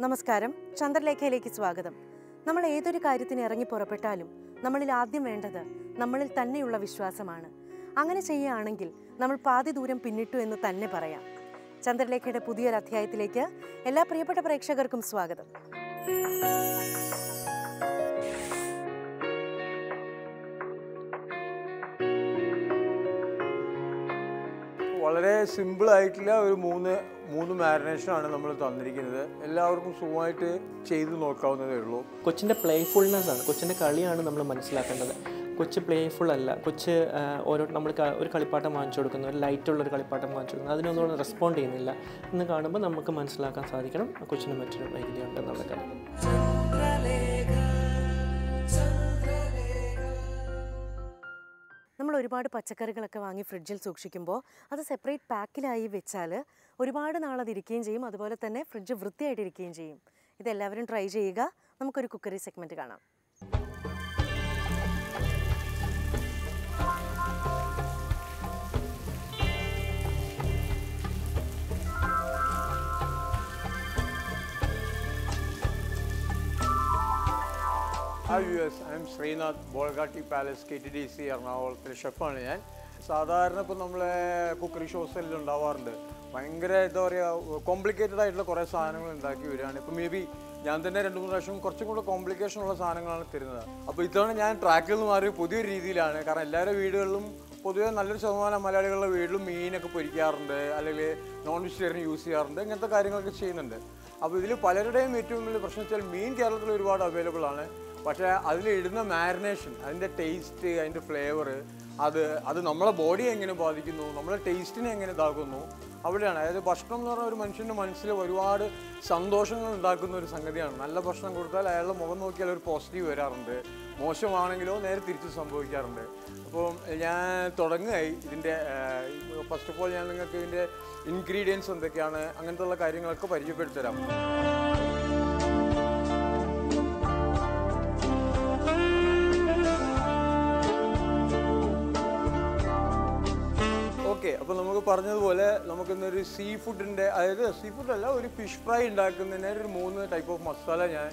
നമസ്കാരം, ചന്ദ്രലേഖയിലേക്ക് സ്വാഗതം. നമ്മൾ ഏതൊരു കാര്യത്തിന് ഇറങ്ങി പുറപ്പെട്ടാലും നമ്മളിൽ ആദ്യം വേണ്ടത് നമ്മളിൽ തന്നെയുള്ള വിശ്വാസമാണ്. അങ്ങനെ ചെയ്യുകയാണെങ്കിൽ നമ്മൾ പാതി ദൂരം പിന്നിട്ടു എന്ന് തന്നെ പറയാം. ചന്ദ്രലേഖയുടെ പുതിയൊരു അധ്യായത്തിലേക്ക് എല്ലാ പ്രിയപ്പെട്ട പ്രേക്ഷകർക്കും സ്വാഗതം. വളരെ സിമ്പിളായിട്ടുള്ള ഒരു മൂന്ന് മാരിനേഷനാണ് നമ്മൾ തന്നിരിക്കുന്നത്. എല്ലാവർക്കും സുഖമായിട്ട് ചെയ്ത് നോക്കാവുന്നതേ ഉള്ളൂ. കൊച്ചിൻ്റെ പ്ലേഫുൾനെസ് ആണ്, കൊച്ചിൻ്റെ കളിയാണ് നമ്മൾ മനസ്സിലാക്കേണ്ടത്. കൊച്ച് പ്ലേഫുൾ അല്ല. കൊച്ച് നമ്മൾ ഒരു കളിപ്പാട്ടം വാങ്ങിച്ചു കൊടുക്കുന്നു, ഒരു ലൈറ്റുള്ളൊരു കളിപ്പാട്ടം വാങ്ങിച്ചു കൊടുക്കുന്നു, അതിനൊന്നും റെസ്പോണ്ട് ചെയ്യുന്നില്ല എന്ന് കാണുമ്പോൾ നമുക്ക് മനസ്സിലാക്കാൻ സാധിക്കണം കൊച്ചിന് മറ്റൊരു വൈകല്യം ഉണ്ടെന്നുള്ള കാര്യം. നമ്മൾ ഒരുപാട് പച്ചക്കറികളൊക്കെ വാങ്ങി ഫ്രിഡ്ജിൽ സൂക്ഷിക്കുമ്പോൾ അത് സെപ്പറേറ്റ് പാക്കിലായി വെച്ചാൽ ഒരുപാട് നാളതിരിക്കുകയും ചെയ്യും, അതുപോലെ തന്നെ ഫ്രിഡ്ജ് വൃത്തിയായിട്ടിരിക്കുകയും ചെയ്യും. ഇതെല്ലാവരും ട്രൈ ചെയ്യുക. നമുക്കൊരു കുക്കറി സെഗ്മെൻറ്റ് കാണാം. Hi viewers, I am Srinath, Bolgatti Palace, KTDC എറണാകുളത്തിലെ ഷെഫാണ് ഞാൻ. സാധാരണ ഇപ്പോൾ നമ്മളെ കുക്കറി ഷോസെല്ലാം ഉണ്ടാവാറുണ്ട്. ഭയങ്കര എന്താ പറയുക, കോംപ്ലിക്കേറ്റഡ് ആയിട്ടുള്ള കുറേ സാധനങ്ങൾ ഉണ്ടാക്കി വരികയാണ്. ഇപ്പോൾ മേ ബി ഞാൻ തന്നെ 2-3 പ്രാവശ്യം കുറച്ചും കൂടെ കോംപ്ലിക്കേഷൻ ഉള്ള സാധനങ്ങളാണ് തരുന്നത്. അപ്പോൾ ഇത്തവണ ഞാൻ ട്രാക്കിൽ നിന്ന് മാറി പുതിയൊരു രീതിയിലാണ്. കാരണം എല്ലാവരുടെ വീടുകളിലും പൊതുവേ നല്ലൊരു ശതമാനം മലയാളികളുടെ വീട്ടിലും മീനൊക്കെ പൊരിക്കാറുണ്ട്, അല്ലെങ്കിൽ നോൺ വെജിറ്റേറിയൻ യൂസ് ചെയ്യാറുണ്ട്, ഇങ്ങനത്തെ കാര്യങ്ങളൊക്കെ ചെയ്യുന്നുണ്ട്. അപ്പോൾ ഇതിൽ പലരുടെയും ഏറ്റവും വലിയ പ്രശ്നം വെച്ചാൽ മീൻ കേരളത്തിൽ ഒരുപാട് അവൈലബിൾ ആണ്. പക്ഷേ അതിലിടുന്ന മാരിനേഷൻ, അതിൻ്റെ ടേസ്റ്റ്, അതിൻ്റെ ഫ്ലേവർ, അത് നമ്മളെ ബോഡിയെ എങ്ങനെ ബാധിക്കുന്നു, നമ്മളെ ടേസ്റ്റിനെ എങ്ങനെ ഇതാക്കുന്നു, അവിടെയാണ്. അതായത് ഭക്ഷണം എന്ന് പറഞ്ഞാൽ ഒരു മനുഷ്യൻ്റെ മനസ്സിൽ ഒരുപാട് സന്തോഷങ്ങൾ ഉണ്ടാക്കുന്ന ഒരു സംഗതിയാണ്. നല്ല ഭക്ഷണം കൊടുത്താൽ അയാളുടെ മുഖം നോക്കിയാൽ ഒരു പോസിറ്റീവ് വരാറുണ്ട്, മോശമാണെങ്കിലോ നേരെ തിരിച്ച് സംഭവിക്കാറുണ്ട്. അപ്പോൾ ഞാൻ തുടങ്ങുകയായി ഇതിൻ്റെ ഫസ്റ്റ് ഓഫ് ഓൾ ഞാൻ നിങ്ങൾക്ക് ഇതിൻ്റെ ഇൻഗ്രീഡിയൻസ് എന്തൊക്കെയാണ് അങ്ങനത്തെ ഉള്ള കാര്യങ്ങളൊക്കെ പരിചയപ്പെടുത്തി തരാം. ഓക്കെ, അപ്പോൾ നമുക്ക് പറഞ്ഞതുപോലെ നമുക്കിന്നൊരു സീ ഫുഡിൻ്റെ, അതായത് സീ ഫുഡല്ല, ഒരു ഫിഷ് ഫ്രൈ ഉണ്ടാക്കുന്നതിന് ഒരു 3 ടൈപ്പ് ഓഫ് മസാല ഞാൻ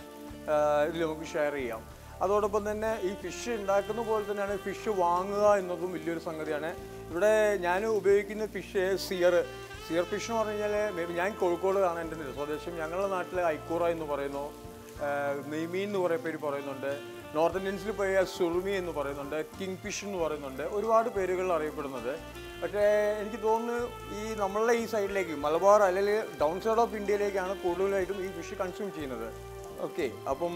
ഇതിൽ നമുക്ക് ഷെയർ ചെയ്യാം. അതോടൊപ്പം തന്നെ ഈ ഫിഷ് ഉണ്ടാക്കുന്ന പോലെ തന്നെയാണ് ഫിഷ് വാങ്ങുക എന്നതും വലിയൊരു സംഗതിയാണ്. ഇവിടെ ഞാൻ ഉപയോഗിക്കുന്ന ഫിഷ് സിയർ ഫിഷ് എന്ന് പറഞ്ഞു കഴിഞ്ഞാൽ, ഞാൻ കോഴിക്കോടാണ് എൻ്റെ സ്വദേശം. ഞങ്ങളുടെ നാട്ടിൽ ഐക്കൂറ എന്ന് പറയുന്നു, നെയ്മീൻ എന്ന് കുറേ പേര് പറയുന്നുണ്ട്, നോർത്ത് ഇന്ത്യൻസിൽ പോയ സുറുമി എന്ന് പറയുന്നുണ്ട്, കിങ് ഫിഷ് എന്ന് പറയുന്നുണ്ട്, ഒരുപാട് പേരുകളിൽ അറിയപ്പെടുന്നത്. പക്ഷേ എനിക്ക് തോന്നുന്നു ഈ നമ്മളുടെ ഈ സൈഡിലേക്ക്, മലബാർ അല്ലെങ്കിൽ ഡൗൺ സൈഡ് ഓഫ് ഇന്ത്യയിലേക്കാണ് കൂടുതലായിട്ടും ഈ ഫിഷ് കൺസ്യൂം ചെയ്യുന്നത്. ഓക്കെ, അപ്പം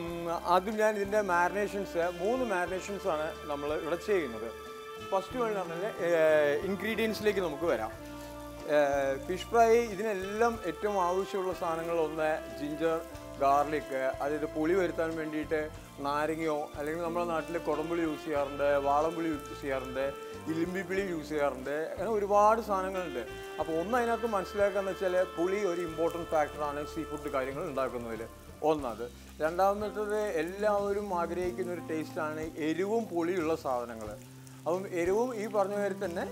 ആദ്യം ഞാൻ ഇതിൻ്റെ മാരിനേഷൻസ് 3 മാരിനേഷൻസാണ് നമ്മൾ ഇവിടെ ചെയ്യുന്നത്. ഫസ്റ്റ് വഴി പറഞ്ഞാൽ ഇൻഗ്രീഡിയൻസിലേക്ക് നമുക്ക് വരാം. ഫിഷ് ഫ്രൈ ഇതിനെല്ലാം ഏറ്റവും ആവശ്യമുള്ള സാധനങ്ങൾ ഒന്ന് ജിഞ്ചർ, ഗാർലിക്, അതായത് പുളി വരുത്താൻ വേണ്ടിയിട്ട് നാരങ്ങയോ അല്ലെങ്കിൽ നമ്മുടെ നാട്ടിൽ കുടംപുളി യൂസ് ചെയ്യാറുണ്ട്, വാളംപുളി യൂസ് ചെയ്യാറുണ്ട്, ഇലിമ്പിപ്പിളി യൂസ് ചെയ്യാറുണ്ട്, അങ്ങനെ ഒരുപാട് സാധനങ്ങളുണ്ട്. അപ്പോൾ അതിനകത്ത് മനസ്സിലാക്കാന്ന് വെച്ചാൽ പുളി ഒരു ഇമ്പോർട്ടൻറ്റ് ഫാക്ടറാണ് സീ ഫുഡ് കാര്യങ്ങൾ ഉണ്ടാക്കുന്നതിൽ. ഒന്നത്. രണ്ടാമത്തത്, എല്ലാവരും ആഗ്രഹിക്കുന്ന ഒരു ടേസ്റ്റാണ് എരിവും പുളിയുള്ള സാധനങ്ങൾ. അപ്പം എരിവും ഈ പറഞ്ഞ മാതിരി തന്നെ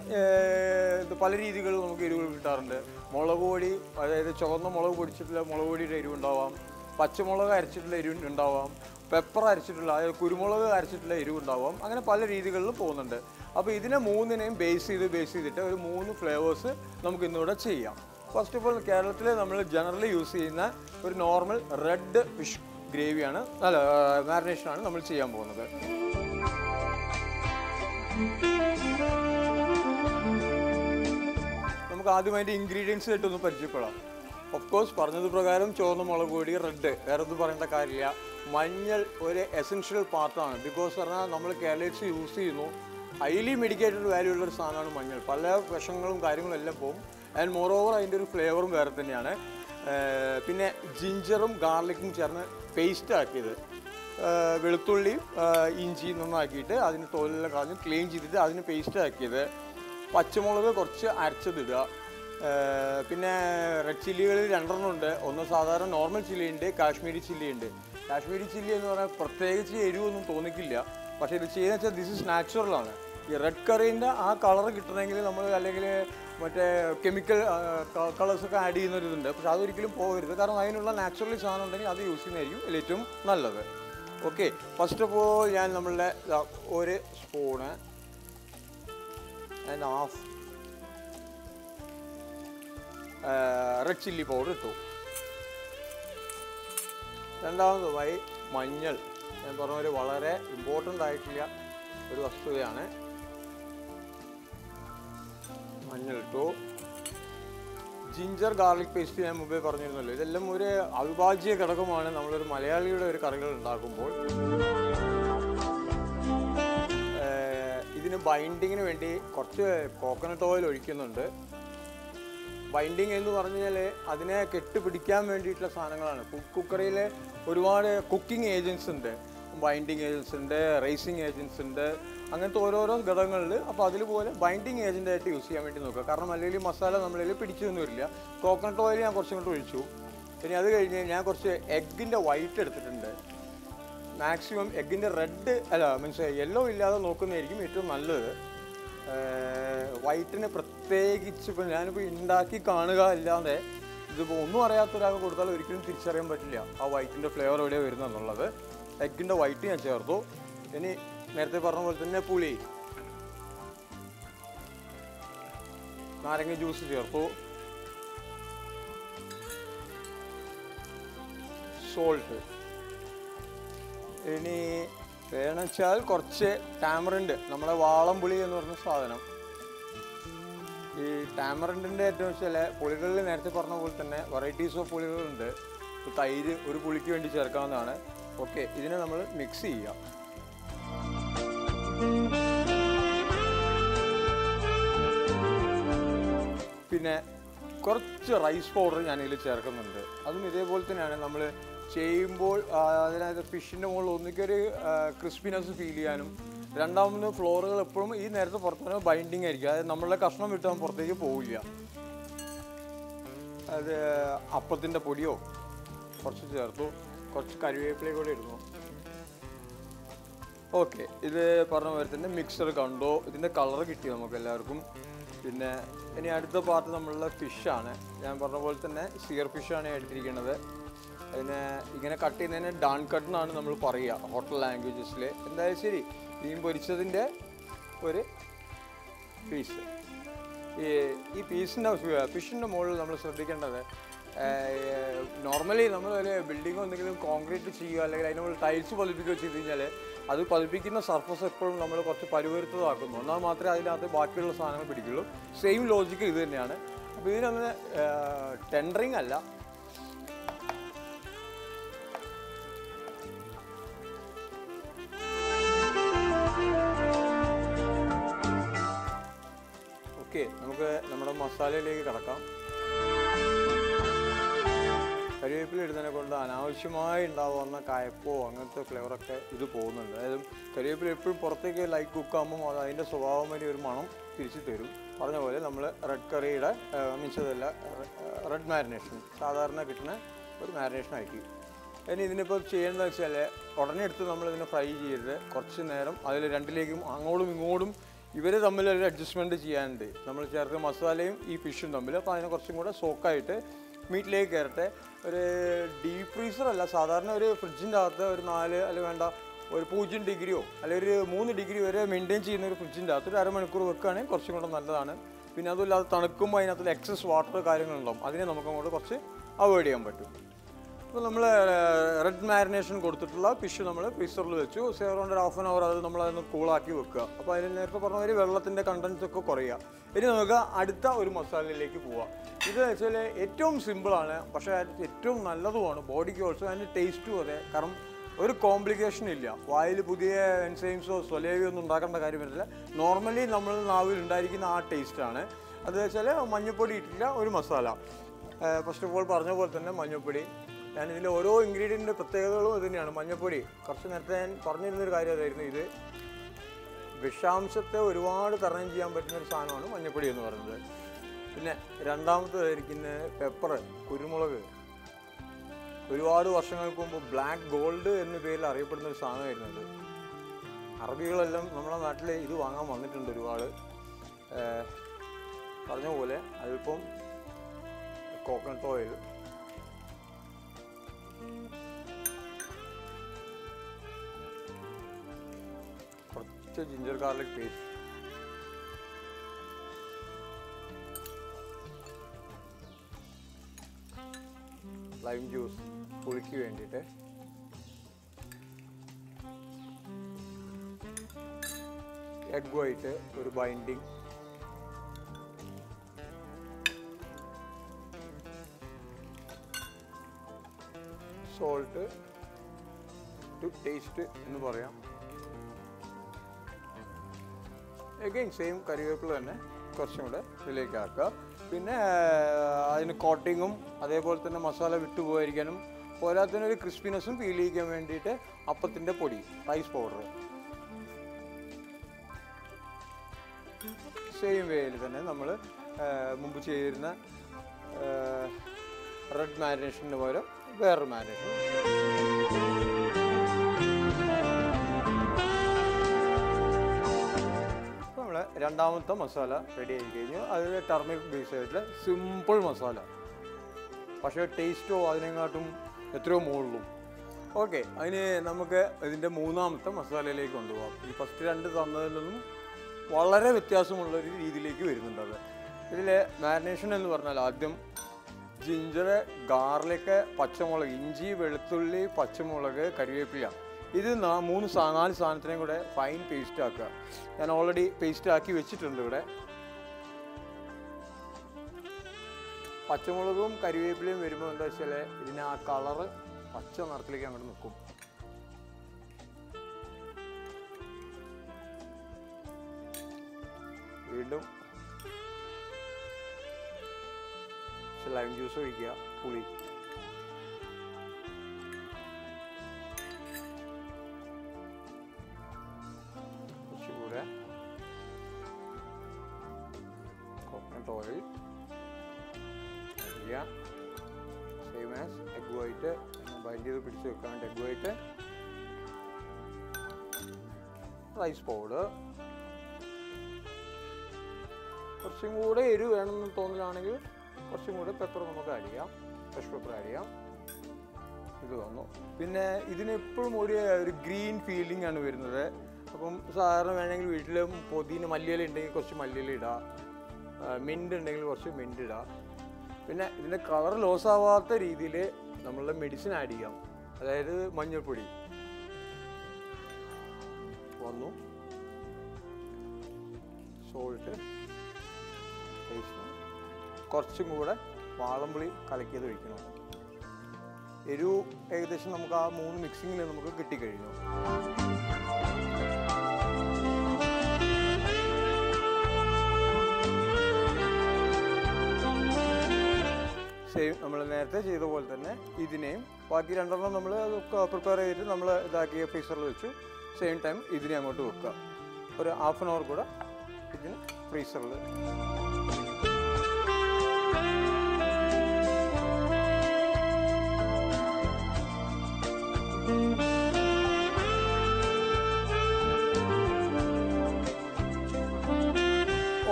പല രീതികളിൽ നമുക്ക് എരിവുകൾ കിട്ടാറുണ്ട്. മുളക് പൊടി, അതായത് ചുവന്ന മുളക് പൊടിച്ചിട്ടുള്ള മുളക് പൊടിയുടെ എരിവ് ഉണ്ടാവാം, പച്ചമുളക് അരച്ചിട്ടുള്ള എരിവ് ഉണ്ടാവാം, പെപ്പർ അരച്ചിട്ടുള്ള, അതായത് കുരുമുളക് അരച്ചിട്ടുള്ള എരിവ് ഉണ്ടാവാം. അങ്ങനെ പല രീതികളിലും പോകുന്നുണ്ട്. അപ്പോൾ ഇതിനെ 3നെയും ബേസ് ചെയ്തിട്ട് ഒരു 3 ഫ്ലേവേഴ്സ് നമുക്ക് ഇന്നിവിടെ ചെയ്യാം. ഫസ്റ്റ് ഓഫ് ഓൾ കേരളത്തിൽ നമ്മൾ ജനറലി യൂസ് ചെയ്യുന്ന ഒരു നോർമൽ റെഡ് ഫിഷ് ഗ്രേവിയാണ്, അല്ല മാരിനേഷനാണ് നമ്മൾ ചെയ്യാൻ പോകുന്നത്. നമുക്ക് ആദ്യമായിട്ട് ഇൻഗ്രീഡിയൻസ് ആയിട്ടൊന്ന് പരിചയപ്പെടാം. ഓഫ് കോഴ്സ് പറഞ്ഞത് പ്രകാരം ചുവന്ന മുളക് പൊടി, റെഡ്, വേറെ ഒന്നും പറയേണ്ട കാര്യമില്ല. മഞ്ഞൾ ഒരു എസെൻഷ്യൽ പാർട്ടാണ്. ബിക്കോസ് പറഞ്ഞാൽ നമ്മൾ കേരളീസ് യൂസ് ചെയ്യുന്നു, ഹൈലി മെഡിക്കേറ്റഡ് വാല്യൂ ഉള്ളൊരു സാധനമാണ് മഞ്ഞൾ. പല വിഷങ്ങളും കാര്യങ്ങളും എല്ലാം പോകും. ആൻഡ് മോറോവർ അതിൻ്റെ ഒരു ഫ്ലേവറും വേറെ തന്നെയാണ്. പിന്നെ ജിഞ്ചറും ഗാർലിക്കും ചേർന്ന് പേസ്റ്റ് ആക്കിയത്, വെളുത്തുള്ളിയും ഇഞ്ചിയും നന്നാക്കിയിട്ട് അതിന് തോലെല്ലാം കളഞ്ഞ് ക്ലീൻ ചെയ്തിട്ട് അതിന് പേസ്റ്റ് ആക്കിയത്, പച്ചമുളക് കുറച്ച് അരച്ചതിടുക, പിന്നെ റെഡ് ചില്ലികളിൽ 2 ഉണ്ട്. ഒന്ന് സാധാരണ നോർമൽ ചില്ലി ഉണ്ട്, കാശ്മീരി ചില്ലി ഉണ്ട്. കാശ്മീരി ചില്ലി എന്ന് പറഞ്ഞാൽ പ്രത്യേകിച്ച് എരിവൊന്നും തോന്നിക്കില്ല. പക്ഷേ ഇത് ചെയ്യുന്നത് വെച്ചാൽ ദിസ് ഇസ് നാച്ചുറലാണ്. ഈ റെഡ് കറീൻ്റെ ആ കളർ കിട്ടണമെങ്കിൽ നമ്മൾ അല്ലെങ്കിൽ മറ്റേ കെമിക്കൽ കളേഴ്സൊക്കെ ആഡ് ചെയ്യുന്നൊരിതുണ്ട്. പക്ഷെ അതൊരിക്കലും പോകരുത്. കാരണം അതിനുള്ള നാച്ചുറലി സാധനം ഉണ്ടെങ്കിൽ അത് യൂസ് ചെയ്യുന്നതായിരിക്കും അതിൽ ഏറ്റവും നല്ലത്. ഓക്കെ, ഫസ്റ്റ് ഓഫ് ഓൾ ഞാൻ നമ്മളുടെ ഒരു spoon and half red chilli powder ഇട്ടു. രണ്ടാമതായി മഞ്ഞൾ. ഞാൻ പറഞ്ഞ പോലെ വളരെ ഇമ്പോർട്ടൻ്റ് ആയിട്ടുള്ള ഒരു വസ്തുതയാണ്. മഞ്ഞൾ ഇട്ടു. ജിഞ്ചർ ഗാർലിക് പേസ്റ്റ് ഞാൻ മുമ്പേ പറഞ്ഞിരുന്നല്ലോ. ഇതെല്ലാം ഒരു അവിഭാജ്യ ഘടകമാണ് നമ്മളൊരു മലയാളിയുടെ ഒരു കറികൾ ഉണ്ടാക്കുമ്പോൾ. ഇതിന് ബൈൻഡിങ്ങിന് വേണ്ടി കുറച്ച് കോക്കനട്ട് ഓയിൽ ഒഴിക്കുന്നുണ്ട്. ബൈൻഡിങ് എന്ന് പറഞ്ഞാൽ അതിനെ കെട്ടുപിടിക്കാൻ വേണ്ടിയിട്ടുള്ള സാധനങ്ങളാണ്. കുക്കറിയിൽ ഒരുപാട് കുക്കിംഗ് ഏജൻസ് ഉണ്ട്, ബൈൻഡിങ് ഏജൻസ് ഉണ്ട്, റേസിങ് ഏജൻസ് ഉണ്ട്, അങ്ങനത്തെ ഓരോരോ ഘടകങ്ങളിൽ. അപ്പോൾ അതിലുപോലെ ബൈൻഡിങ് ഏജൻ്റായിട്ട് യൂസ് ചെയ്യാൻ വേണ്ടി നോക്കുക. കാരണം അല്ലെങ്കിൽ മസാല നമ്മളിൽ പിടിച്ചൊന്നും വരില്ല. കോക്കനട്ട് ഓയിൽ ഞാൻ കുറച്ചും കൂടെ ഒഴിച്ചു. ഇനി അത് കഴിഞ്ഞ് ഞാൻ കുറച്ച് എഗ്ഗിൻ്റെ വൈറ്റ് എടുത്തിട്ടുണ്ട്. മാക്സിമം എഗ്ഗിൻ്റെ റെഡ് മീൻസ് യെല്ലോ ഇല്ലാതെ നോക്കുന്നതായിരിക്കും ഏറ്റവും നല്ലത്. വൈറ്റിന് പ്രത്യേകിച്ച് ഇപ്പം ഞാനിപ്പോൾ ഉണ്ടാക്കി കാണുക അല്ലാതെ ഇതിപ്പോൾ ഒന്നും അറിയാത്തൊരാൾക്ക് കൊടുത്താൽ ഒരിക്കലും തിരിച്ചറിയാൻ പറ്റില്ല ആ വൈറ്റിൻ്റെ ഫ്ലേവർ എവിടെയാണ് വരുന്നത് എന്നുള്ളത്. എഗ്ഗിൻ്റെ വൈറ്റ് ഞാൻ ചേർത്തു. ഇനി നേരത്തെ പറഞ്ഞ പോലെ തന്നെ പുളി, നാരങ്ങ ജ്യൂസ് ചേർത്തു, സോൾട്ട്. ഇനി വേണമെച്ചാൽ കുറച്ച് ടാമറിൻഡ്, നമ്മുടെ വാളംപുളി എന്ന് പറഞ്ഞ സാധനം. ഈ ടാമറിൻഡിൻ്റെ ഏറ്റവും ചില പുളികളിൽ നേരത്തെ പറഞ്ഞ പോലെ തന്നെ വെറൈറ്റീസ് ഓഫ് പുളികളുണ്ട്. തൈര് ഒരു പുളിക്ക് വേണ്ടി ചേർക്കാവുന്നതാണ്. ഓക്കെ, ഇതിനെ നമ്മൾ മിക്സ് ചെയ്യുക. പിന്നെ കുറച്ച് റൈസ് പൗഡർ ഞാനിതിൽ ചേർക്കുന്നുണ്ട്. അതും ഇതേപോലെ തന്നെയാണ് നമ്മൾ ചെയ്യുമ്പോൾ. അതിനകത്ത് ഫിഷിൻ്റെ മുകളിൽ ഒന്നിക്കൊരു ക്രിസ്പിനെസ് ഫീൽ ചെയ്യാനും, രണ്ടാമത് ഫ്ലോറുകൾ എപ്പോഴും ഈ നേരത്തെ പുറത്തു വരുമ്പോൾ ബൈൻഡിങ് ആയിരിക്കും. അതായത് നമ്മളുടെ കഷ്ണം വിട്ടാൽ പുറത്തേക്ക് പോവില്ല. അത് അപ്പത്തിൻ്റെ പൊടിയോ കുറച്ച് ചേർത്തു, കുറച്ച് കറിവേപ്പിലയും കൂടെ ഇടുന്നു. ഓക്കെ, ഇത് പറഞ്ഞ പോലെ തന്നെ മിക്സർ കണ്ടോ, ഇതിൻ്റെ കളർ കിട്ടി നമുക്ക് എല്ലാവർക്കും. പിന്നെ ഇനി അടുത്ത പാർട്ട് നമ്മളുടെ ഫിഷാണ്. ഞാൻ പറഞ്ഞ പോലെ തന്നെ സിയർ ഫിഷാണ് എടുത്തിരിക്കുന്നത്. അതിനെ ഇങ്ങനെ കട്ട് ചെയ്യുന്നതിന് ഡാൺ കട്ട് എന്നാണ് നമ്മൾ പറയുക ഹോട്ടൽ ലാംഗ്വേജസിൽ. എന്തായാലും ശരി, മീൻ പൊരിച്ചതിൻ്റെ ഒരു പീസ്. ഈ ഫിഷിൻ്റെ മുകളിൽ നമ്മൾ ശ്രദ്ധിക്കേണ്ടത്, നോർമലി നമ്മൾ ഒരു ബിൽഡിങ്ങോ എന്തെങ്കിലും കോൺക്രീറ്റ് ചെയ്യുക അല്ലെങ്കിൽ അതിന് മുകളിൽ ടൈൽസ് പതിപ്പിക്കുകയോ ചെയ്ത് കഴിഞ്ഞാൽ അത് പതിപ്പിക്കുന്ന സർഫസ് എപ്പോഴും നമ്മൾ കുറച്ച് പരുവരുത്തതാക്കുന്നു. എന്നാൽ മാത്രമേ അതിനകത്ത് ബാക്കിയുള്ള സാധനങ്ങൾ പിടിക്കുള്ളൂ. സെയിം ലോജിക്ക് ഇത് തന്നെയാണ്. അപ്പോൾ ഇതിനങ്ങനെ ടെൻഡറിങ് അല്ല, ഓക്കെ. നമുക്ക് നമ്മുടെ മസാലയിലേക്ക് കടക്കാം. കരിവേപ്പില ഇടുന്നതിനെ കൊണ്ട് അനാവശ്യമായി ഉണ്ടാവുന്ന കയപ്പോ അങ്ങനത്തെ ഫ്ലേവറൊക്കെ ഇത് പോകുന്നുണ്ട്. അതായത് കരിവേപ്പില എപ്പോഴും പുറത്തേക്ക് ലൈറ്റ് കുക്കാകുമ്പോൾ അത് അതിൻ്റെ സ്വഭാവം വരെ ഒരു മണം തിരിച്ചു തരും. പറഞ്ഞ പോലെ നമ്മൾ റെഡ് കറിയുടെ മിച്ചതല്ല, റെഡ് മാരിനേഷൻ സാധാരണ കിട്ടുന്ന ഒരു മാരിനേഷൻ ആക്കി. ഇനി ഇതിനിപ്പോൾ ചെയ്യേണ്ടതെന്ന് വെച്ചാൽ ഉടനെ എടുത്ത് നമ്മളിതിനെ ഫ്രൈ ചെയ്യരുത്. കുറച്ച് നേരം അതിൽ രണ്ടിലേക്കും അങ്ങോട്ടും ഇങ്ങോട്ടും ഇവർ തമ്മിൽ ഒരു അഡ്ജസ്റ്റ്മെൻറ്റ് ചെയ്യാനുണ്ട്. നമ്മൾ ചേർത്ത മസാലയും ഈ ഫിഷും തമ്മിൽ. അപ്പോൾ അതിനെ കുറച്ചും കൂടെ സോക്കായിട്ട് മീറ്റിലേക്ക് കയറട്ടെ. ഒരു ഡീപ്പ് ഫ്രീസറല്ല, സാധാരണ ഒരു ഫ്രിഡ്ജിൻ്റെ അകത്ത് ഒരു 4 അല്ലെങ്കിൽ വേണ്ട ഒരു 0 ഡിഗ്രിയോ അല്ലെങ്കിൽ ഒരു 3 ഡിഗ്രി വരെ മെയിൻറ്റെയിൻ ചെയ്യുന്ന ഒരു ഫ്രിഡ്ജിൻ്റെ അകത്ത് ഒരു അരമണിക്കൂർ വെക്കുകയാണെങ്കിൽ കുറച്ചും കൂടെ നല്ലതാണ്. പിന്നെ അതുമില്ലാതെ തണുക്കുമ്പോൾ അതിനകത്ത് എക്സസ് വാട്ടർ കാര്യങ്ങളുണ്ടാവും, അതിനെ നമുക്ക് അങ്ങോട്ട് കുറച്ച് അവോയ്ഡ് ചെയ്യാൻ പറ്റും. അപ്പോൾ നമ്മൾ റെഡ് മാരിനേഷൻ കൊടുത്തിട്ടുള്ള ഫിഷ് നമ്മൾ ഫ്രീസറിൽ വെച്ചു. അറൗണ്ട് ഒരു ½ ആൻ അവർ അത് നമ്മളതൊന്ന് കൂളാക്കി വെക്കുക. അപ്പോൾ അതിന് നേരത്തെ പറഞ്ഞ ഒരു വെള്ളത്തിൻ്റെ കണ്ടൻസ് ഒക്കെ കുറയുക. ഇനി നമുക്ക് അടുത്ത ഒരു മസാലയിലേക്ക് പോവാം. ഇത് വെച്ചാൽ ഏറ്റവും സിമ്പിളാണ്, പക്ഷേ ഏറ്റവും നല്ലതുമാണ് ബോഡിക്ക് ഓൾസോ. അതിൻ്റെ ടേസ്റ്റും അതെ. കാരണം ഒരു കോംപ്ലിക്കേഷൻ ഇല്ല. വായിൽ പുതിയ എൻസൈംസോ സ്വലേവിയോ ഒന്നും ഉണ്ടാക്കേണ്ട കാര്യം വരില്ല. നോർമലി നമ്മൾ നാവിൽ ഉണ്ടായിരിക്കുന്ന ആ ടേസ്റ്റാണ്. അത് വെച്ചാൽ മഞ്ഞൾപ്പൊടി ഇട്ടില്ല ഒരു മസാല. ഫസ്റ്റ് ഓഫ് ഓൾ പറഞ്ഞ പോലെ തന്നെ മഞ്ഞൾപ്പൊടി. ഞാനിതിൻ്റെ ഓരോ ഇൻഗ്രീഡിയൻറ്റിൻ്റെ പ്രത്യേകതകളും ഇത് തന്നെയാണ്. മഞ്ഞൾപ്പൊടി കുറച്ച് നേരത്തെ ഞാൻ പറഞ്ഞിരുന്നൊരു കാര്യം അതായിരുന്നു, ഇത് വിഷാംശത്തെ ഒരുപാട് തരണം ചെയ്യാൻ പറ്റുന്നൊരു സാധനമാണ് മഞ്ഞൾപ്പൊടി എന്ന് പറയുന്നത്. പിന്നെ രണ്ടാമത്തേതായിരിക്കുന്ന പെപ്പർ, കുരുമുളക്. ഒരുപാട് വർഷങ്ങൾക്ക് മുമ്പ് ബ്ലാക്ക് ഗോൾഡ് എന്ന പേരിൽ അറിയപ്പെടുന്ന ഒരു സാധനമായിരുന്നത്. അറബികളെല്ലാം നമ്മുടെ നാട്ടിൽ ഇത് വാങ്ങാൻ വന്നിട്ടുണ്ട് ഒരുപാട്. പറഞ്ഞ പോലെ അല്പം കോക്കനട്ട് ഓയിൽ, കുറച്ച് ginger garlic paste, lime juice പുളിക്ക് വേണ്ടിയിട്ട്, എഗ് വൈറ്റ് ഒരു ബൈൻഡിങ്, സോൾട്ട് ടു ടേസ്റ്റ് എന്ന് പറയാം. അഗൈൻ സെയിം കറിവേപ്പില തന്നെ കുറച്ചും കൂടെ ഇതിലേക്ക് ആക്കുക. പിന്നെ അതിന് കോട്ടിങ്ങും അതേപോലെ തന്നെ മസാല വിട്ടുപോയിരിക്കാനും പോരാത്തതിനൊരു ക്രിസ്പിനെസ്സും ഫീൽ ചെയ്യിക്കാൻ വേണ്ടിയിട്ട് അപ്പത്തിൻ്റെ പൊടി, റൈസ് പൗഡർ സെയിം വേയിൽ തന്നെ നമ്മൾ മുമ്പ് ചെയ്തിരുന്ന റെഡ് മാരിനേഷന് പകരം വേറൊരു മാരിനേഷൻ. അപ്പോൾ നമ്മൾ രണ്ടാമത്തെ മസാല റെഡി ആയി കഴിഞ്ഞു. അത് ടർമറിക് ബേസ് ആയിട്ടുള്ള സിമ്പിൾ മസാല, പക്ഷേ ടേസ്റ്റോ അതിനെക്കാട്ടും എത്രയോ മുകളിലും. ഓക്കെ, അതിന് നമുക്ക് ഇതിൻ്റെ മൂന്നാമത്തെ മസാലയിലേക്ക് കൊണ്ടുപോകാം. ഈ ഫസ്റ്റ് രണ്ട് തന്നതിൽ നിന്നും വളരെ വ്യത്യാസമുള്ളൊരു രീതിയിലേക്ക് വരുന്നുണ്ട്. ഇതിൽ മാരിനേഷൻ എന്ന് പറഞ്ഞാൽ ആദ്യം ജിഞ്ചർ, ഗാർലിക്, പച്ചമുളക്, ഇഞ്ചി, വെളുത്തുള്ളി, പച്ചമുളക്, കരിവേപ്പില, ഇത് 4 സാധനത്തിനെയും കൂടെ ഫൈൻ പേസ്റ്റ് ആക്കുക. ഞാൻ ഓൾറെഡി പേസ്റ്റ് ആക്കി വെച്ചിട്ടുണ്ട് ഇവിടെ. പച്ചമുളകും കരിവേപ്പിലയും വരുമ്പോൾ എന്താ വെച്ചാൽ ഇതിന് ആ കളറ് പച്ച നിറത്തിലേക്ക് അങ്ങോട്ട് നിൽക്കും. വീണ്ടും ലൈം ജ്യൂസ് ഒഴിക്കുക, പുളി, കുറച്ചുകൂടെ coconut oil, same as egg white, bind ചെയ്ത് പിടിച്ച് വെക്കാൻ വേണ്ടി എഗ് വൈറ്റ്, റൈസ് പൗഡർ, കുറച്ചും കൂടെ എരിവ് വേണമെന്ന് തോന്നലാണെങ്കിൽ കുറച്ചും കൂടെ പെപ്പർ നമുക്ക് ആഡ് ചെയ്യാം, ഫ്രഷ് പെപ്പർ ആഡ് ചെയ്യാം. ഇത് വന്നു. പിന്നെ ഇതിനെപ്പോഴും ഒരു ഗ്രീൻ ഫീലിംഗ് ആണ് വരുന്നത്. അപ്പം സാധാരണ വേണമെങ്കിൽ വീട്ടിൽ പൊതിന മല്ലിയില ഉണ്ടെങ്കിൽ കുറച്ച് മല്ലിയില ഇടാം, മിൻറ്റ് ഉണ്ടെങ്കിൽ കുറച്ച് മിൻറ്റ് ഇടാം. പിന്നെ ഇതിൻ്റെ കളർ ലോസ് ആവാത്ത രീതിയിൽ നമ്മളുടെ മെഡിസിൻ ആഡ് ചെയ്യാം, അതായത് മഞ്ഞൾപ്പൊടി വന്നു, സോൾട്ട്, കുറച്ചും കൂടെ വാളംപുളി കലക്കിയത് ഒഴിക്കണം. എരിവ് ഏകദേശം നമുക്ക് ആ 3 മിക്സിങ്ങിൽ നമുക്ക് കിട്ടിക്കഴിഞ്ഞു. സെയിം നമ്മൾ നേരത്തെ ചെയ്ത പോലെ തന്നെ ഇതിനെയും ബാക്കി 2 നമ്മൾ പ്രിപ്പയർ ചെയ്തിട്ട് നമ്മൾ ഇതാക്കിയ ഫ്രീസറിൽ വെച്ചു. സെയിം ടൈം ഇതിനെ അങ്ങോട്ട് വെക്കുക. ഒരു ഹാഫ് ആൻ അവർ കൂടെ ഇതിന് ഫ്രീസറിൽ.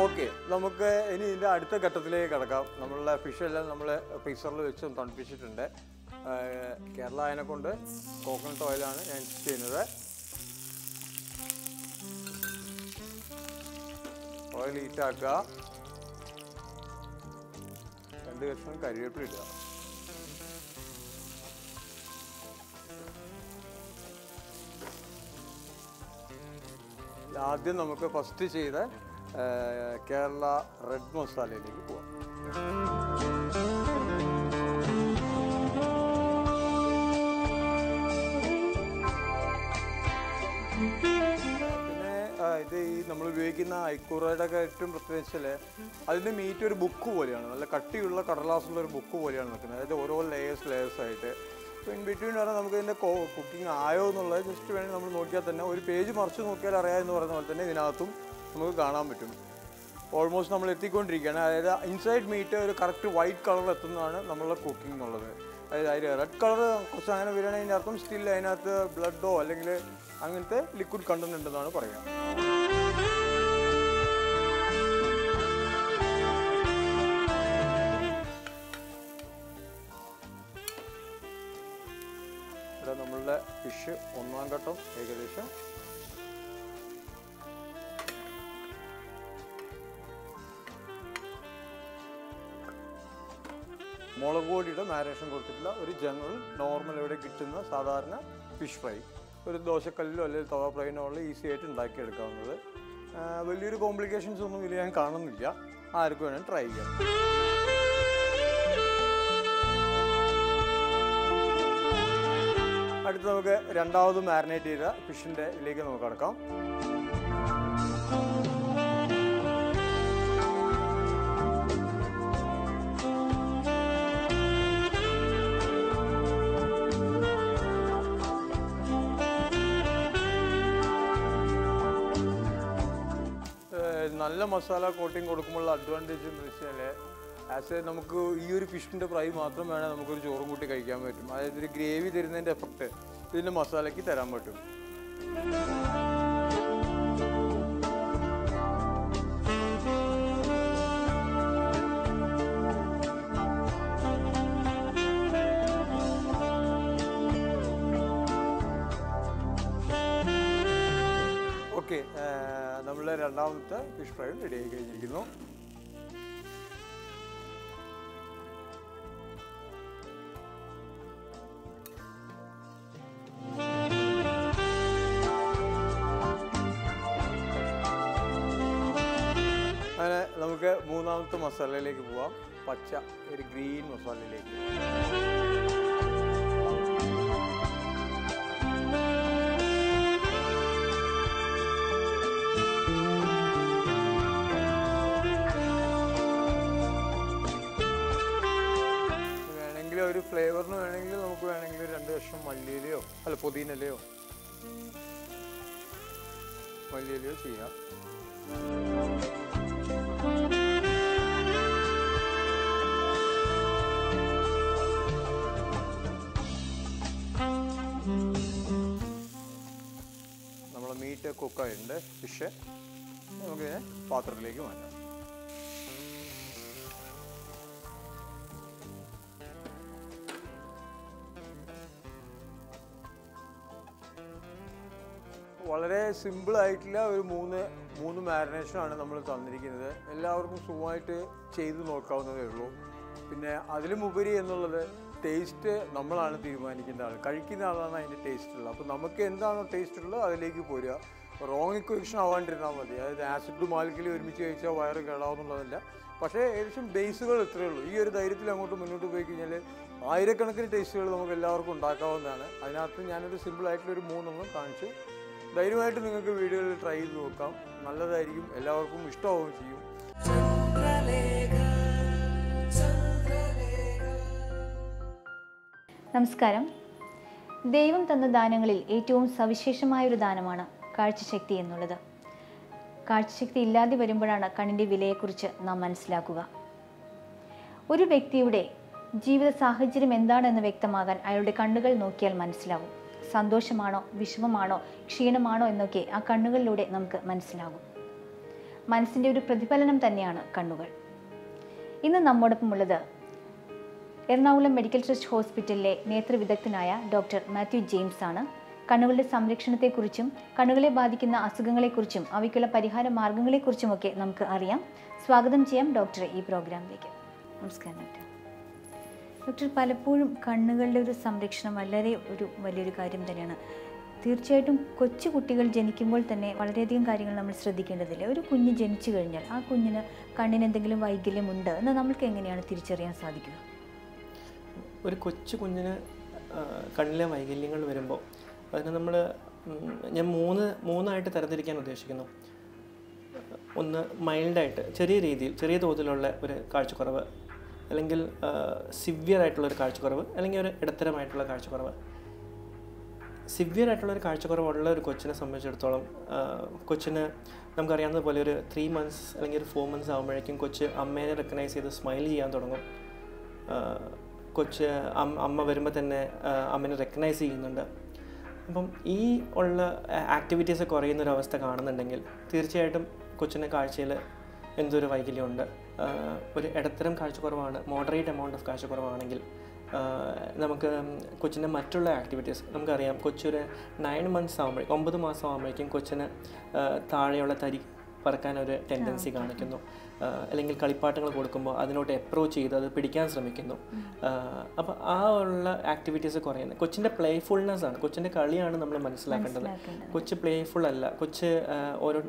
ഓക്കെ, നമുക്ക് ഇനി ഇതിൻ്റെ അടുത്ത ഘട്ടത്തിലേക്ക് കിടക്കാം. നമ്മളുടെ ഫിഷെല്ലാം നമ്മൾ ഫ്രീസറിൽ വെച്ച് തണുപ്പിച്ചിട്ടുണ്ട്. കേരള അതിനെ കൊണ്ട് കോക്കനട്ട് ഓയിലാണ് ഞാൻ ചെയ്യുന്നത്. ഓയിൽ ഹീറ്റാക്കുക, 2 കഷ്ണം കരിവേപ്പില ഇടുക, ആദ്യം നമുക്ക് ഫസ്റ്റ് ചെയ്ത കേരള റെഡ് മസാലയിലേക്ക് പോവാം. പിന്നെ ഇത് ഈ നമ്മൾ ഉപയോഗിക്കുന്ന ഐക്കൂറയുടെ ഏറ്റവും പ്രത്യേകിച്ചാൽ അതിൻ്റെ മീറ്റ് ഒരു ബുക്ക് പോലെയാണ്, നല്ല കട്ടിയുള്ള കടലാസുള്ള ഒരു ബുക്ക് പോലെയാണ് നിൽക്കുന്നത്. അതായത് ഓരോ ലേയേഴ്സ് ആയിട്ട്. അപ്പോൾ ഇൻ ബിറ്റ്വീൻ പറഞ്ഞാൽ നമുക്ക് ഇതിൻ്റെ കുക്കിംഗ് ആയോ എന്നുള്ളത് ജസ്റ്റ് വേണമെങ്കിൽ നമ്മൾ നോക്കിയാൽ തന്നെ ഒരു പേജ് മറിച്ച് നോക്കിയാൽ അറിയാമെന്ന് പറയുന്ന പോലെ തന്നെ ഇതിനകത്തും നമുക്ക് കാണാൻ പറ്റും. ഓൾമോസ്റ്റ് നമ്മൾ എത്തിക്കൊണ്ടിരിക്കുകയാണ്. അതായത് ഇൻസൈഡ് മീറ്റ് ഒരു കറക്റ്റ് വൈറ്റ് കളർ എത്തുന്നതാണ് നമ്മളുടെ കുക്കിംഗ് എന്നുള്ളത്. അതായത് അതിൽ റെഡ് കളർ കുറച്ച് അങ്ങനെ വരികയാണെങ്കിൽ അതിൻ്റെ അർത്ഥം സ്റ്റിൽ അതിനകത്ത് ബ്ലഡോ അല്ലെങ്കിൽ അങ്ങനത്തെ ലിക്വിഡ് കണ്ടന്റ് ഉണ്ടെന്നാണ് പറയുക. ഇവിടെ നമ്മളുടെ ഫിഷ് ഒന്നാം ഘട്ടം ഏകദേശം മുളക് പൊടിയുടെ മാരിനേഷൻ കൊടുത്തിട്ടുള്ള ഒരു ജനറൽ നോർമൽ ഇവിടെ കിട്ടുന്ന സാധാരണ ഫിഷ് ഫ്രൈ ഒരു ദോശക്കല്ലിലോ അല്ലെങ്കിൽ തവ ഫ്രൈനോ ഉള്ള ഈസി ആയിട്ട് ഉണ്ടാക്കിയെടുക്കാവുന്നത്. വലിയൊരു കോംപ്ലിക്കേഷൻസ് ഒന്നും ഇതിൽ ഞാൻ കാണുന്നില്ല. ആർക്കും വേണം ട്രൈ ചെയ്യാം. അടുത്ത് നമുക്ക് രണ്ടാമത് മാരിനേറ്റ് ചെയ്ത ഫിഷിൻ്റെ ഇതിലേക്ക് നമുക്ക് കടക്കാം. നല്ല മസാല കോട്ടിങ് കൊടുക്കുമ്പോഴുള്ള അഡ്വാൻറ്റേജ് എന്ന് വെച്ചാൽ നമുക്ക് ഈ ഒരു ഫിഷിൻ്റെ ഫ്രൈ മാത്രം വേണം നമുക്കൊരു ചോറും കൂട്ടി കഴിക്കാൻ പറ്റും. അതായത് ഒരു ഗ്രേവി തരുന്നതിൻ്റെ എഫക്റ്റ് ഇതിൻ്റെ മസാലയ്ക്ക് തരാൻ പറ്റും. ഓക്കെ, നമ്മളുടെ രണ്ടാമത്തെ ഫിഷ് ഫ്രൈ റെഡി ആയി കഴിഞ്ഞിരിക്കുന്നു. അങ്ങനെ നമുക്ക് മൂന്നാമത്തെ മസാലയിലേക്ക് പോവാം. പച്ച ഒരു ഗ്രീൻ മസാലയിലേക്ക്. വേണമെങ്കിൽ ഒരു ഫ്ലേവറിന് വേണമെങ്കിൽ നമുക്ക് വേണമെങ്കിൽ 2 കഷ്ണം മല്ലിയിലയോ അല്ല പുതിനയിലയോ മല്ലിയിലയോ ചെയ്യാം. നമ്മളെ മീറ്റ് കുക്കായിട്ടുണ്ട്. ഫിഷ് നമുക്ക് പാത്രത്തിലേക്ക് മാറ്റാം. വളരെ സിമ്പിളായിട്ടുള്ള ഒരു മൂന്ന് മാരിനേഷനാണ് നമ്മൾ തന്നിരിക്കുന്നത്. എല്ലാവർക്കും സുഖമായിട്ട് ചെയ്ത് നോക്കാവുന്നതേ ഉള്ളൂ. പിന്നെ അതിലുമുപരി എന്നുള്ളത് ടേസ്റ്റ് നമ്മളാണ് തീരുമാനിക്കേണ്ട ആൾ. കഴിക്കുന്ന ആളാണ് അതിൻ്റെ ടേസ്റ്റ് ഉള്ളത്. അപ്പോൾ നമുക്ക് എന്താണോ ടേസ്റ്റ് ഉള്ളത് അതിലേക്ക് പോരുക. റോങ് ഇക്വേഷൻ ആവാണ്ടിരുന്നാൽ മതി. അതായത് ആസിഡും ആൽക്കലും ഒരുമിച്ച് കഴിച്ചാൽ വയറ് കേടാവുന്നുള്ളതല്ല. പക്ഷേ ഏകദേശം ബേസുകൾ ഇത്രയേ ഉള്ളൂ. ഈ ഒരു ധൈര്യത്തിൽ അങ്ങോട്ട് മുന്നോട്ട് പോയി കഴിഞ്ഞാൽ ആയിരക്കണക്കിന് ടേസ്റ്റുകൾ നമുക്ക് എല്ലാവർക്കും ഉണ്ടാക്കാവുന്നതാണ്. അതിനകത്ത് ഞാനൊരു സിമ്പിളായിട്ടുള്ളൊരു 3 കാണിച്ചു. ധൈര്യമായിട്ട് നിങ്ങൾക്ക് വീഡിയോയിൽ ട്രൈ ചെയ്ത് നോക്കാം. നല്ലതായിരിക്കും, എല്ലാവർക്കും ഇഷ്ടമാവുകയും ചെയ്യും. നമസ്കാരം. ദൈവം തന്ന ദാനങ്ങളിൽ ഏറ്റവും സവിശേഷമായൊരു ദാനമാണ് കാഴ്ചശക്തി എന്നുള്ളത്. കാഴ്ചശക്തി ഇല്ലാതെ വരുമ്പോഴാണ് കണ്ണിൻ്റെ വിലയെക്കുറിച്ച് നാം മനസ്സിലാക്കുക. ഒരു വ്യക്തിയുടെ ജീവിത സാഹചര്യം എന്താണെന്ന് വ്യക്തമാകാൻ അയാളുടെ കണ്ണുകൾ നോക്കിയാൽ മനസ്സിലാവും. സന്തോഷമാണോ വിഷമമാണോ ക്ഷീണമാണോ എന്നൊക്കെ ആ കണ്ണുകളിലൂടെ നമുക്ക് മനസ്സിലാകും. മനസ്സിൻ്റെ ഒരു പ്രതിഫലനം തന്നെയാണ് കണ്ണുകൾ. ഇന്ന് നമ്മോടൊപ്പം ഉള്ളത് എറണാകുളം മെഡിക്കൽ ട്രസ്റ്റ് ഹോസ്പിറ്റലിലെ നേത്രവിദഗ്ധനായ ഡോക്ടർ മാത്യു ജെയിംസ് ആണ്. കണ്ണുകളുടെ സംരക്ഷണത്തെക്കുറിച്ചും കണ്ണുകളെ ബാധിക്കുന്ന അസുഖങ്ങളെക്കുറിച്ചും അവയ്ക്കുള്ള പരിഹാര മാർഗങ്ങളെക്കുറിച്ചുമൊക്കെ നമുക്ക് അറിയാം. സ്വാഗതം ചെയ്യാം ഡോക്ടറെ ഈ പ്രോഗ്രാമിലേക്ക്. നമസ്കാരം ഡോക്ടർ. ഡോക്ടർ, പലപ്പോഴും കണ്ണുകളുടെ ഒരു സംരക്ഷണം വലിയൊരു കാര്യം തന്നെയാണ്. തീർച്ചയായിട്ടും കൊച്ചു കുട്ടികൾ ജനിക്കുമ്പോൾ തന്നെ വളരെയധികം കാര്യങ്ങൾ നമ്മൾ ശ്രദ്ധിക്കേണ്ടതില്ല. ഒരു കുഞ്ഞ് ജനിച്ചു കഴിഞ്ഞാൽ ആ കുഞ്ഞിന് കണ്ണിന് എന്തെങ്കിലും വൈകല്യമുണ്ട് എന്ന് നമ്മൾക്ക് എങ്ങനെയാണ് തിരിച്ചറിയാൻ സാധിക്കുക? ഒരു കൊച്ചു കുഞ്ഞിന് കണ്ണിലെ വൈകല്യങ്ങൾ വരുമ്പോൾ അതിന് ഞാൻ മൂന്നായിട്ട് തരംതിരിക്കാൻ ഉദ്ദേശിക്കുന്നു. ഒന്ന് മൈൽഡായിട്ട് ചെറിയ തോതിലുള്ള ഒരു കാഴ്ചക്കുറവ്, അല്ലെങ്കിൽ സിവിയർ ആയിട്ടുള്ളൊരു കാഴ്ചക്കുറവ്, അല്ലെങ്കിൽ ഒരു ഇടത്തരമായിട്ടുള്ള കാഴ്ചക്കുറവ്. സിവിയർ ആയിട്ടുള്ളൊരു കാഴ്ചക്കുറവുള്ള ഒരു കൊച്ചിനെ സംബന്ധിച്ചിടത്തോളം കൊച്ചിന് നമുക്കറിയാവുന്ന പോലെ ഒരു 3 months അല്ലെങ്കിൽ ഒരു 4 months ആകുമ്പോഴേക്കും കൊച്ച് അമ്മേനെ റെക്കഗ്നൈസ് ചെയ്ത് സ്മൈൽ ചെയ്യാൻ തുടങ്ങും. കൊച്ച് അമ്മ വരുമ്പോൾ തന്നെ അമ്മേനെ റെക്കഗ്നൈസ് ചെയ്യുന്നുണ്ട്. അപ്പം ഈ ഉള്ള ആക്ടിവിറ്റീസ് കുറയുന്നൊരവസ്ഥ കാണുന്നുണ്ടെങ്കിൽ തീർച്ചയായിട്ടും കൊച്ചിൻ്റെ കാഴ്ചയിൽ എന്തൊരു വൈകല്യമുണ്ട്. ഒരു ഇടത്തരം കാഴ്ചക്കുറവാണ്, മോഡറേറ്റ് എമൗണ്ട് ഓഫ് കാഴ്ചക്കുറവാണെങ്കിൽ നമുക്ക് കൊച്ചിൻ്റെ മറ്റുള്ള ആക്ടിവിറ്റീസ് നമുക്കറിയാം. കൊച്ചൊരു 9 months ആകുമ്പോഴേക്കും 9 മാസം ആകുമ്പോഴേക്കും കൊച്ചിന് താഴെയുള്ള തരി പറക്കാനൊരു ടെൻഡൻസി കാണിക്കുന്നു. അല്ലെങ്കിൽ കളിപ്പാട്ടങ്ങൾ കൊടുക്കുമ്പോൾ അതിനോട്ട് അപ്രോച്ച് ചെയ്ത് അത് പിടിക്കാൻ ശ്രമിക്കുന്നു. അപ്പോൾ ആ ഉള്ള ആക്ടിവിറ്റീസ് കുറയുന്നത് കൊച്ചിൻ്റെ പ്ലേഫുൾനെസ് ആണ്, കൊച്ചിൻ്റെ കളിയാണ് നമ്മൾ മനസ്സിലാക്കേണ്ടത്. കൊച്ച് പ്ലേഫുൾ അല്ല. കൊച്ച്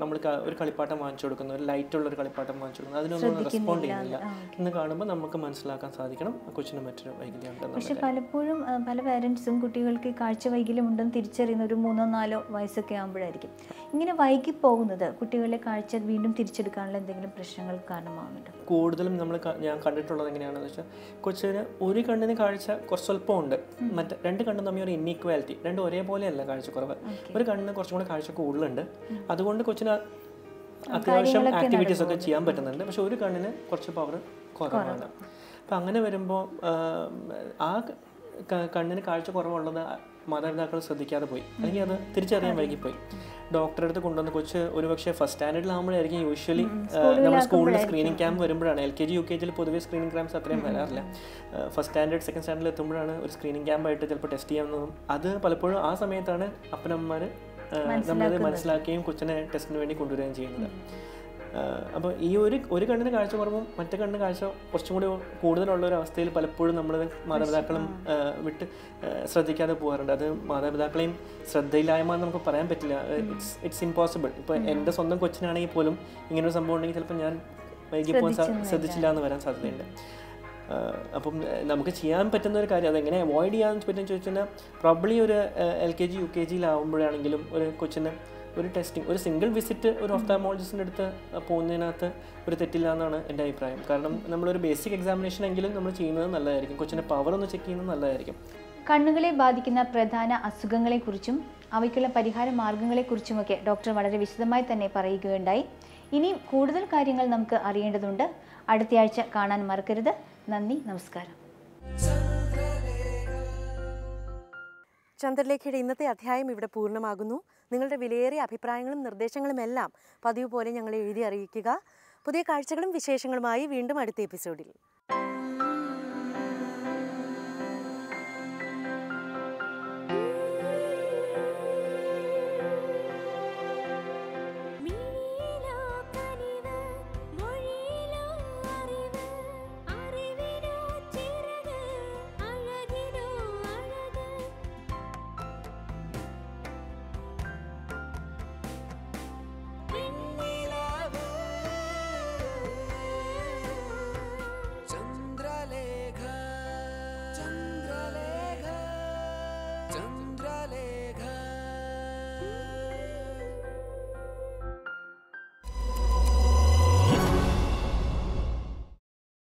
നമ്മൾ ഒരു കളിപ്പാട്ടം വാങ്ങിച്ചു കൊടുക്കുന്നു, ഒരു ലൈറ്റുള്ളൊരു കളിപ്പാട്ടം വാങ്ങിച്ചു കൊടുക്കുന്നു, അതിനൊന്നും റെസ്പോണ്ട് ചെയ്യുന്നില്ല എന്ന് കാണുമ്പോൾ നമുക്ക് മനസ്സിലാക്കാൻ സാധിക്കണം കൊച്ചിന് മറ്റൊരു വൈകല്യം ഉണ്ടെന്ന്. പക്ഷെ പലപ്പോഴും പല പാരൻസും കുട്ടികൾക്ക് കാഴ്ച വൈകല്യം ഉണ്ടെന്ന് തിരിച്ചറിയുന്ന ഒരു 3-4 വയസ്സൊക്കെ ആകുമ്പോഴായിരിക്കും. ഇങ്ങനെ വൈകി പോകുന്നത് കുട്ടികളുടെ കാഴ്ച വീണ്ടും തിരിച്ചെടുക്കാനുള്ള എന്തെങ്കിലും പ്രശ്നങ്ങൾ കാരണമാകുന്നുണ്ട്? കൂടുതലും ഞാൻ കണ്ടിട്ടുള്ളത് എങ്ങനെയാണെന്ന് വെച്ചാൽ കൊച്ചിന് ഒരു കണ്ണിന് കാഴ്ച കുറച്ച് സ്വല്പം ഉണ്ട്, മറ്റേ 2 കണ്ണും തമ്മിൽ ഒരു ഇൻഈക്വാലിറ്റി, രണ്ടും ഒരേപോലെയല്ല കാഴ്ചക്കുറവ്. ഒരു കണ്ണിന് കുറച്ചും കൂടെ കാഴ്ച കൂടുതലുണ്ട്, അതുകൊണ്ട് കൊച്ചിന് അത്യാവശ്യം ആക്ടിവിറ്റീസ് ഒക്കെ ചെയ്യാൻ പറ്റുന്നുണ്ട്. പക്ഷെ ഒരു കണ്ണിന് കുറച്ച് പവർ കുറവാണ്. അപ്പം അങ്ങനെ വരുമ്പോൾ ആ കണ്ണിന് കാഴ്ച കുറവുള്ളത് മാതാപിതാക്കൾ ശ്രദ്ധിക്കാതെ പോയി, അല്ലെങ്കിൽ അത് തിരിച്ചറിയാൻ വൈകിപ്പോയി. ഡോക്ടറെ അടുത്ത് കൊണ്ടുവന്ന് കൊച്ച് ഒരുപക്ഷെ ഫസ്റ്റ് സ്റ്റാൻഡേർഡിലാകുമ്പോഴായിരിക്കും യൂഷ്വലി നമ്മൾ സ്കൂളിൽ സ്ക്രീനിങ് ക്യാമ്പ് വരുമ്പോഴാണ്. LKG UKG പൊതുവെ സ്ക്രീനിങ് ക്യാമ്പ്സ് അത്രയും വരാറില്ല. ഫസ്റ്റ് സ്റ്റാൻഡേർഡ് സെക്കൻഡ് സ്റ്റാൻഡേർഡിൽ എത്തുമ്പോഴാണ് ഒരു സ്ക്രീനിങ് ക്യാമ്പായിട്ട് ചിലപ്പോൾ ടെസ്റ്റ് ചെയ്യാവുന്നതും. അത് പലപ്പോഴും ആ സമയത്താണ് അപ്പനമ്മമാർ നമ്മളത് മനസ്സിലാക്കുകയും കൊച്ചിനെ ടെസ്റ്റിന് വേണ്ടി കൊണ്ടുവരികയും ചെയ്യുന്നത്. അപ്പോൾ ഈ ഒരു കണ്ണിന് കാഴ്ച കുറവും മറ്റേ കണ്ണിന് കാഴ്ച കുറച്ചും കൂടി കൂടുതലുള്ള ഒരു അവസ്ഥയിൽ പലപ്പോഴും നമ്മൾ മാതാപിതാക്കളും വിട്ട് ശ്രദ്ധിക്കാതെ പോകാറുണ്ട്. അത് മാതാപിതാക്കളെയും ശ്രദ്ധയില്ലായ്മ എന്ന് നമുക്ക് പറയാൻ പറ്റില്ല. It's impossible. ഇപ്പോൾ എൻ്റെ സ്വന്തം കൊച്ചിനാണെങ്കിൽ പോലും ഇങ്ങനൊരു സംഭവം ഉണ്ടെങ്കിൽ ചിലപ്പോൾ ഞാൻ വൈകിപ്പോകാൻ ശ്രദ്ധിച്ചില്ല എന്ന് വരാൻ സാധ്യതയുണ്ട്. അപ്പം നമുക്ക് ചെയ്യാൻ പറ്റുന്ന ഒരു കാര്യം അതെങ്ങനെ അവോയ്ഡ് ചെയ്യാൻ പറ്റുമെന്ന് ചോദിച്ചാൽ പ്രോബ്ലി ഒരു LKG UKGയിലാവുമ്പോഴാണെങ്കിലും ഒരു കൊച്ചിന് ഒരു ടെസ്റ്റിംഗ്, ഒരു സിംഗിൾ വിസിറ്റ് ഒരു ഒഫ്താൽമോളജിസ്റ്റിൻ്റെ അടുത്ത് പോകുന്നതിനകത്ത് ഒരു തെറ്റില്ല എന്നാണ് എൻ്റെ അഭിപ്രായം. കാരണം നമ്മളൊരു ബേസിക് എക്സാമിനേഷൻ എങ്കിലും നമ്മൾ ചെയ്യുന്നത് നല്ലതായിരിക്കും. കൊച്ചിൻ്റെ പവർ ഒന്ന് ചെക്ക് ചെയ്യുന്നത് നല്ലതായിരിക്കും. കണ്ണുകളെ ബാധിക്കുന്ന പ്രധാന അസുഖങ്ങളെക്കുറിച്ചും അവയ്ക്കുള്ള പരിഹാര മാർഗങ്ങളെക്കുറിച്ചുമൊക്കെ ഡോക്ടർ വളരെ വിശദമായി തന്നെ പറയുകയുണ്ടായി. ഇനിയും കൂടുതൽ കാര്യങ്ങൾ നമുക്ക് അറിയേണ്ടതുണ്ട്. അടുത്തയാഴ്ച കാണാൻ മറക്കരുത്. നന്ദി, നമസ്കാരം. ചന്ദ്രലേഖയുടെ ഇന്നത്തെ അധ്യായം ഇവിടെ പൂർണ്ണമാകുന്നു. നിങ്ങളുടെ വിലയേറിയ അഭിപ്രായങ്ങളും നിർദ്ദേശങ്ങളും എല്ലാം പതിവ് പോലെ ഞങ്ങളെ എഴുതി അറിയിക്കുക. പുതിയ കാഴ്ചകളും വിശേഷങ്ങളുമായി വീണ്ടും അടുത്ത എപ്പിസോഡിൽ. Chandra